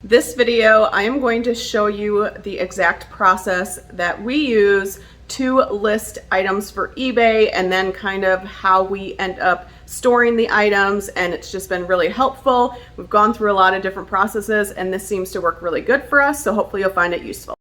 This video, I am going to show you the exact process that we use to list items for eBay and then kind of how we end up storing the items, and it's just been really helpful. We've gone through a lot of different processes and this seems to work really good for us, so hopefully you'll find it useful.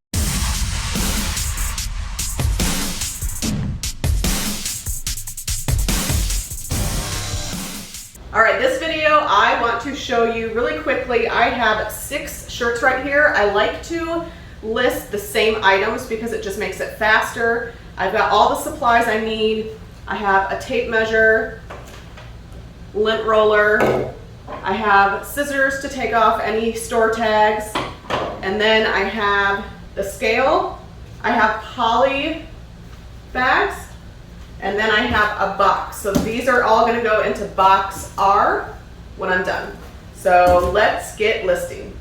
All right, this video I want to show you really quickly. I have 6 shirts right here. I like to list the same items because it just makes it faster. I've got all the supplies I need. I have a tape measure, lint roller, I have scissors to take off any store tags, and then I have the scale, I have poly bags, and then I have a box. So these are all going to go into box R when I'm done. So let's get listing.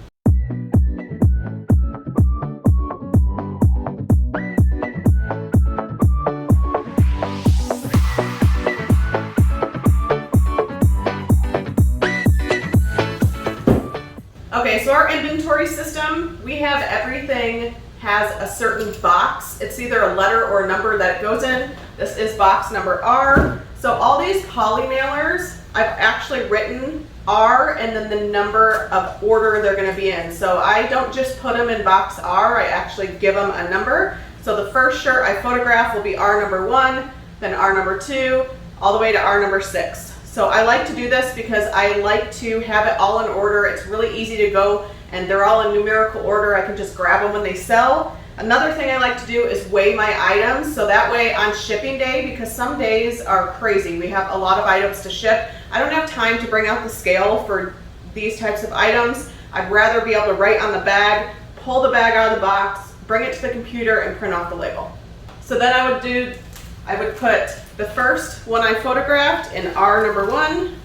Okay, so our inventory system, we have everything has a certain box. It's either a letter or a number that it goes in. This is box number R. So all these poly mailers, I've actually written R and then the number of order they're going to be in. So I don't just put them in box R, I actually give them a number. So the first shirt I photograph will be R number 1, then R number 2, all the way to R number 6. So I like to do this because I like to have it all in order. It's really easy to go and they're all in numerical order. I can just grab them when they sell. Another thing I like to do is weigh my items, so that way on shipping day, because some days are crazy, we have a lot of items to ship, I don't have time to bring out the scale for these types of items. I'd rather be able to write on the bag, pull the bag out of the box, bring it to the computer and print off the label. So then I would put the first one I photographed in R number 1.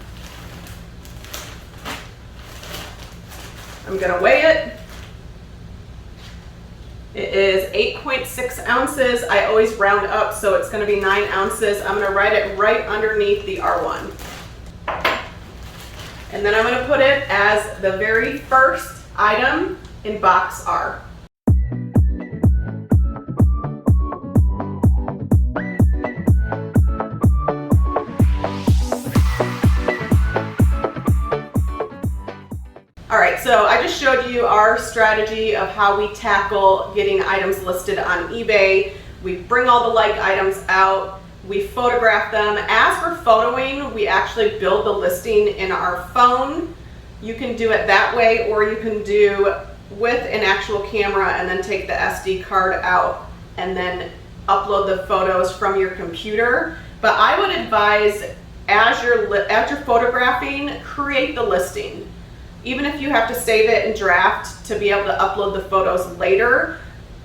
I'm going to weigh it. It is 8.6 ounces. I always round up, so it's going to be 9 ounces. I'm going to write it right underneath the R1. And then I'm going to put it as the very first item in box R. Alright, so I just showed you our strategy of how we tackle getting items listed on eBay. We bring all the like items out, we photograph them. As we're photoing, we actually build the listing in our phone. You can do it that way, or you can do with an actual camera and then take the SD card out and then upload the photos from your computer. But I would advise, as you're photographing, create the listing. Even if you have to save it in draft to be able to upload the photos later,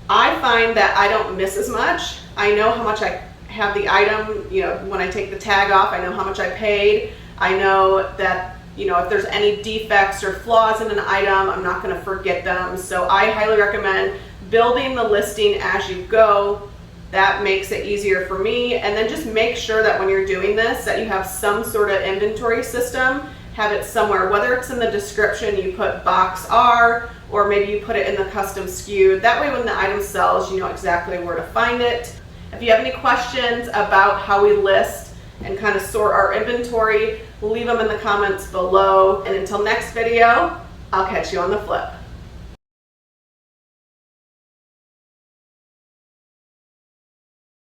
I find that I don't miss as much. I know how much I have the item, you know, when I take the tag off, I know how much I paid. I know that, you know, if there's any defects or flaws in an item, I'm not going to forget them. So I highly recommend building the listing as you go. That makes it easier for me. And then just make sure that when you're doing this, that you have some sort of inventory system. Have it somewhere, whether it's in the description, you put box R, or maybe you put it in the custom SKU. That way when the item sells, you know exactly where to find it. If you have any questions about how we list and kind of sort our inventory, leave them in the comments below. And until next video, I'll catch you on the flip.